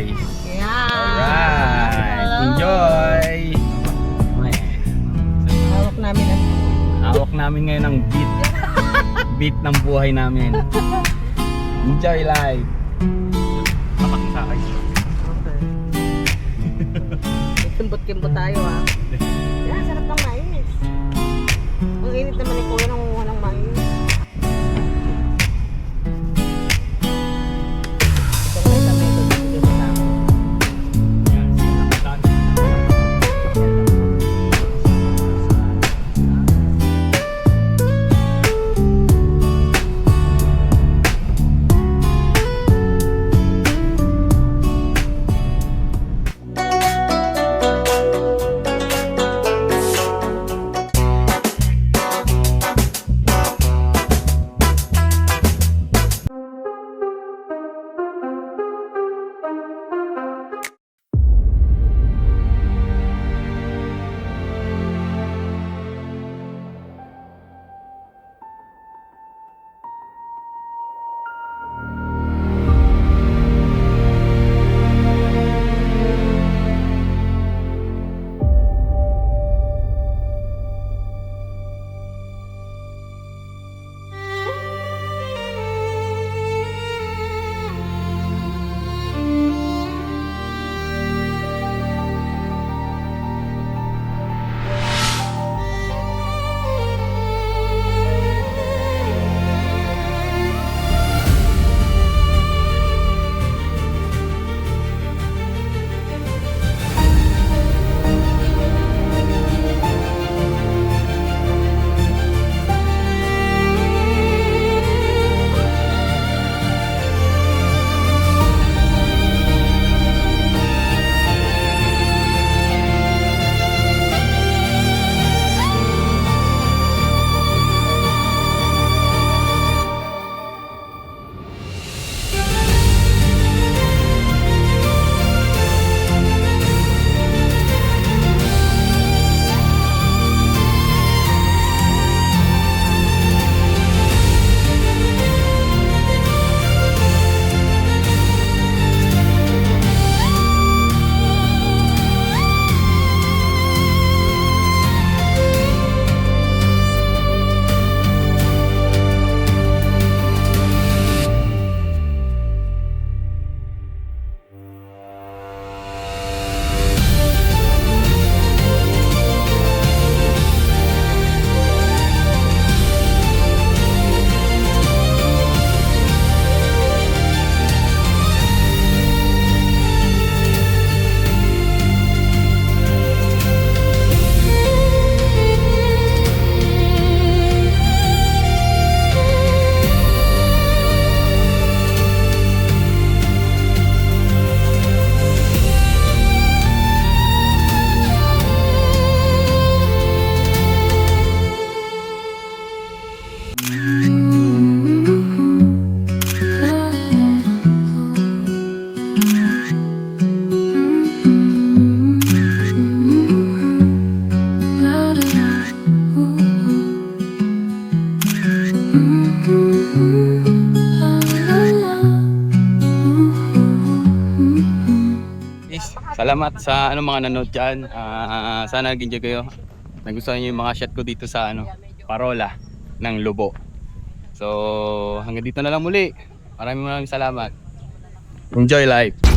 guys. Yeah. Alright, enjoy. Hawak namin ang Hawak namin ngayon ang beat ng buhay namin. Enjoy life. Tapak sa akin. kimbot-kimbot tayo ha. Yan, sarap ng mais. Ang init naman ni Kuya nangunguha ng mais. Ito na yung tabi ito. Hindi mo sa akin. Yan, sinakatan. Salamat sa mga nanood dyan. Sana nag-enjoy kayo. Nagustuhan nyo yung mga shot ko dito sa Parola ng Lobo. So hanggang dito na lang muli. Maraming salamat. Enjoy life.